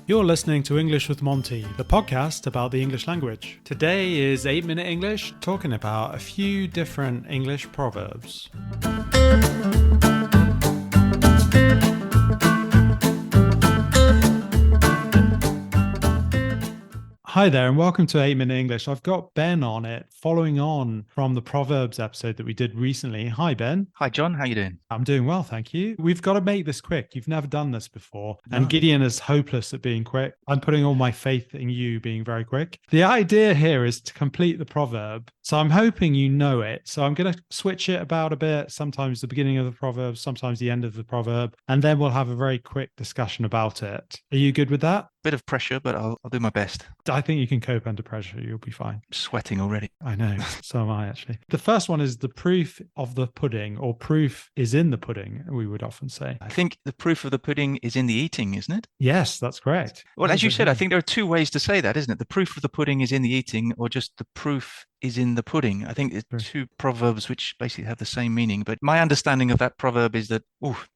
You're listening to English with Monty, the podcast about the English language. Today is 8-Minute English, talking about a few different English proverbs. Hi there and welcome to 8-Minute English. I've got Ben on it, following on from the Proverbs episode that we did recently. Hi, Ben. Hi, John. How you doing? I'm doing well, thank you. We've got to make this quick. You've never done this before. No. And Gideon is hopeless at being quick. I'm putting all my faith in you being very quick. The idea here is to complete the proverb. So I'm hoping you know it. So I'm going to switch it about a bit, sometimes the beginning of the proverb, sometimes the end of the proverb, and then we'll have a very quick discussion about it. Are you good with that? Bit of pressure, but I'll do my best. I think you can cope under pressure. You'll be fine. I'm sweating already. I know. So am I, actually. The first one is the proof of the pudding, or proof is in the pudding, we would often say. I think the proof of the pudding is in the eating, isn't it? Yes, that's correct. Well, as you said, I think there are two ways to say that, isn't it? The proof of the pudding is in the eating, or just the proof is in the pudding. I think it's two proverbs which basically have the same meaning. But my understanding of that proverb is that,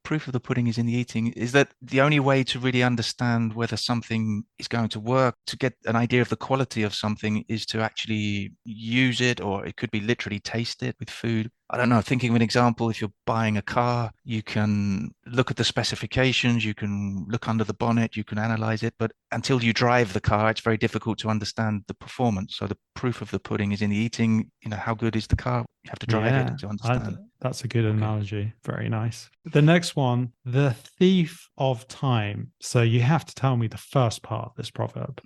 proof of the pudding is in the eating, is that the only way to really understand whether something is going to work, to get an idea of the quality of something, is to actually use it, or it could be literally taste it with food. I don't know, thinking of an example, if you're buying a car, you can look at the specifications, you can look under the bonnet, you can analyze it, but until you drive the car, it's very difficult to understand the performance. So the proof of the pudding is in the eating. You know, how good is the car? You have to drive it to understand. That's a good analogy. Very nice. The next one, the thief of time. So you have to tell me the first part of this proverb.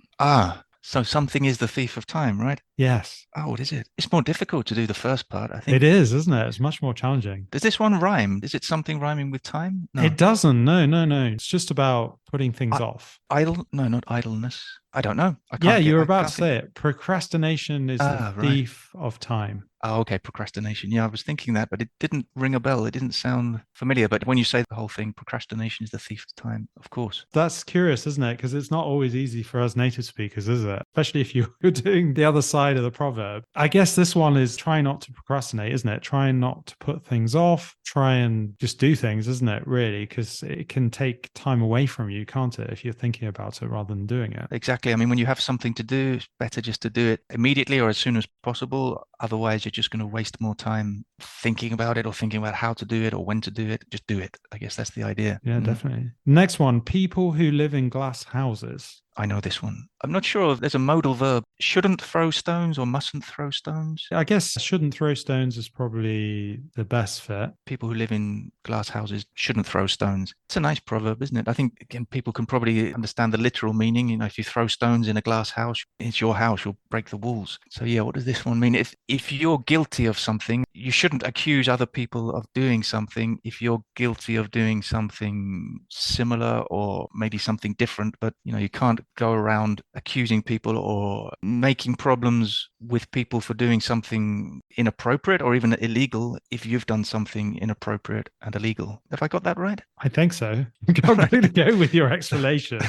So something is the thief of time, right? Yes. Oh, what is it? It's more difficult to do the first part, I think. It is, isn't it? It's much more challenging. Does this one rhyme? Is it something rhyming with time? No. It doesn't. No. It's just about putting things off. Idle? No, not idleness. I don't know. You were about to say it. Procrastination is the thief of time. Oh, okay. Procrastination. Yeah, I was thinking that, but it didn't ring a bell. It didn't sound familiar. But when you say the whole thing, procrastination is the thief of time, of course. That's curious, isn't it? Because it's not always easy for us native speakers, is it? Especially if you're doing the other side of the proverb. I guess this one is try not to procrastinate, isn't it? Trying not to put things off, try and just do things, isn't it? Really, because it can take time away from you, can't it? If you're thinking about it rather than doing it. Exactly. I mean, when you have something to do, it's better just to do it immediately or as soon as possible. Otherwise, you're just going to waste more time thinking about it or thinking about how to do it or when to do it. Just do it. I guess that's the idea. Yeah, definitely. Next one, people who live in glass houses. I know this one. I'm not sure if there's a modal verb. Shouldn't throw stones or mustn't throw stones? I guess shouldn't throw stones is probably the best fit. People who live in glass houses shouldn't throw stones. It's a nice proverb, isn't it? I think, again, people can probably understand the literal meaning. You know, if you throw stones in a glass house, it's your house, you'll break the walls. So yeah, what does this one mean? If you're guilty of something, you shouldn't accuse other people of doing something if you're guilty of doing something similar or maybe something different. But, you know, you can't go around accusing people or making problems with people for doing something inappropriate or even illegal if you've done something inappropriate and illegal. Have I got that right? I think so. I'm going to go with your explanation.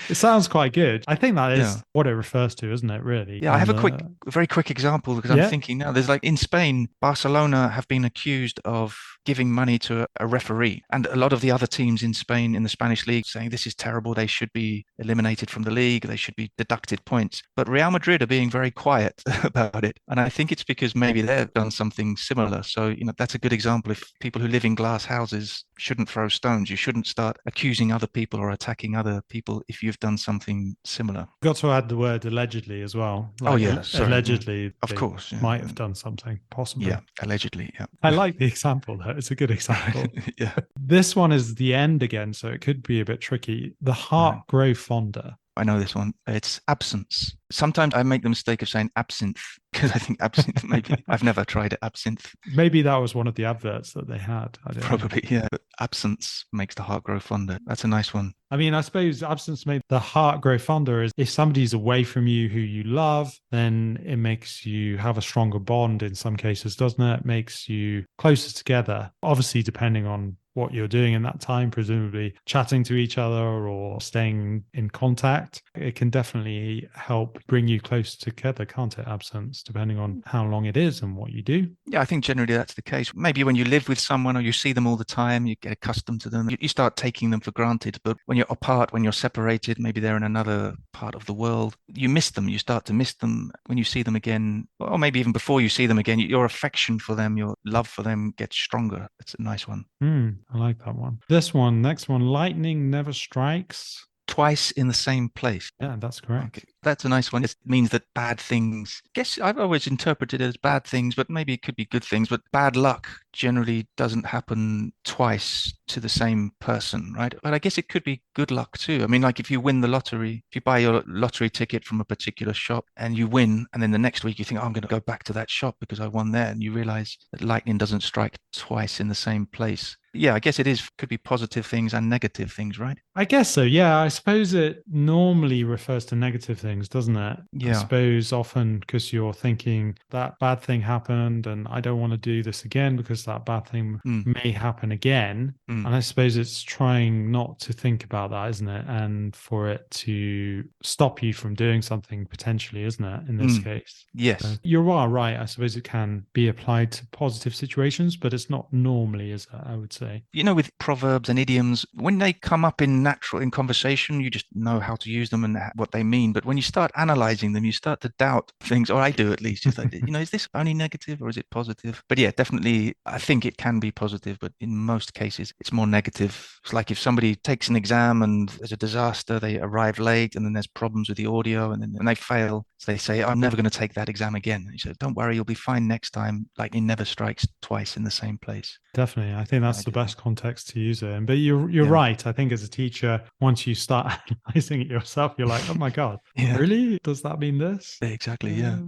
It sounds quite good. I think that is what it refers to, isn't it, really? Yeah, I have a very quick example because I'm thinking now, there's like in Spain, Barcelona have been accused of giving money to a referee, and a lot of the other teams in Spain in the Spanish league saying this is terrible, they should be eliminated from the league, they should be deducted points. But Real Madrid are being very quiet about it, and I think it's because maybe they've done something similar. So, you know, that's a good example. If people who live in glass houses shouldn't throw stones, you shouldn't start accusing other people or attacking other people if you've done something similar. Got to add the word allegedly as well. Allegedly, of course, might have done something possibly. Yeah, allegedly. Yeah, I like the example though. It's a good example. Yeah. This one is the end again, so it could be a bit tricky. The heart grow fonder. I know this one. It's absence. Sometimes I make the mistake of saying absinthe because I think absinthe, maybe I've never tried it, absinthe. Maybe that was one of the adverts that they had. Probably, yeah. But absence makes the heart grow fonder. That's a nice one. I mean, I suppose absence makes the heart grow fonder is if somebody's away from you who you love, then it makes you have a stronger bond in some cases, doesn't it? It makes you closer together, obviously depending on what you're doing in that time, presumably chatting to each other or staying in contact. It can definitely help bring you close together, can't it? Absence, depending on how long it is and what you do. Yeah, I think generally that's the case. Maybe when you live with someone or you see them all the time, you get accustomed to them. You start taking them for granted. But when you're apart, when you're separated, maybe they're in another part of the world, you miss them. You start to miss them when you see them again, or maybe even before you see them again. Your affection for them, your love for them gets stronger. It's a nice one. I like that one. This one, next one, lightning never strikes twice in the same place. Yeah, that's correct. Okay. That's a nice one. It means that bad things, I guess I've always interpreted it as bad things, but maybe it could be good things. But bad luck generally doesn't happen twice to the same person, right? But I guess it could be good luck too. I mean, like if you win the lottery, if you buy your lottery ticket from a particular shop and you win, and then the next week you think, oh, I'm going to go back to that shop because I won there. And you realize that lightning doesn't strike twice in the same place. Yeah, I guess could be positive things and negative things, right? I guess so. Yeah, I suppose it normally refers to negative things, doesn't it? Yeah. I suppose often because you're thinking that bad thing happened and I don't want to do this again because that bad thing may happen again. And I suppose it's trying not to think about that, isn't it? And for it to stop you from doing something potentially, isn't it? In this case. Yes. So you are right. I suppose it can be applied to positive situations, but it's not normally, is it? I would say. You know, with proverbs and idioms, when they come up in conversation, you just know how to use them and what they mean. But when you start analyzing them, you start to doubt things, or I do at least. Just like, is this only negative or is it positive? But yeah, definitely, I think it can be positive, but in most cases, it's more negative. It's like if somebody takes an exam and there's a disaster, they arrive late and then there's problems with the audio and then when they fail, so they say, I'm never going to take that exam again. And you say, don't worry, you'll be fine next time. Lightning never strikes twice in the same place. Definitely. I think that's the best context to use it in. But you're right. I think as a teacher, once you start analyzing it yourself, you're like, oh my God, really? Does that mean this? Exactly, yeah.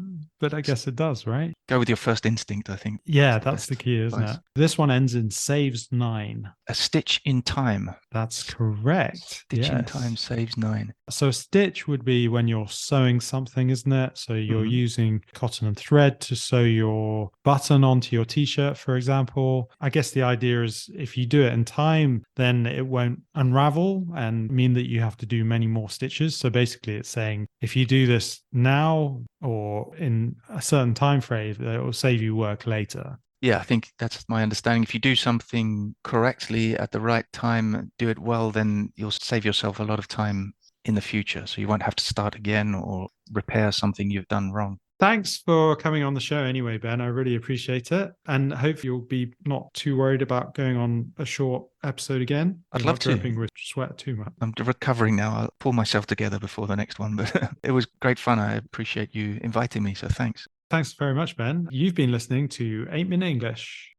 But I guess it does, right? Go with your first instinct, I think. Yeah, that's the key, isn't it? This one ends in saves 9. A stitch in time. That's correct. Stitch in time saves 9. So a stitch would be when you're sewing something, isn't it? So you're using cotton and thread to sew your button onto your t-shirt, for example. I guess the idea is if you do it in time, then it won't unravel and mean that you have to do many more stitches. So basically it's saying if you do this now or in a certain time frame, it will save you work later. Yeah, I think that's my understanding. If you do something correctly at the right time, do it well, then you'll save yourself a lot of time in the future. So you won't have to start again or repair something you've done wrong. Thanks for coming on the show anyway, Ben. I really appreciate it. And hopefully you'll be not too worried about going on a short episode again. I'd love to. Dripping with sweat too much. I'm recovering now. I'll pull myself together before the next one. But it was great fun. I appreciate you inviting me. So thanks. Thanks very much, Ben. You've been listening to 8 Minute English.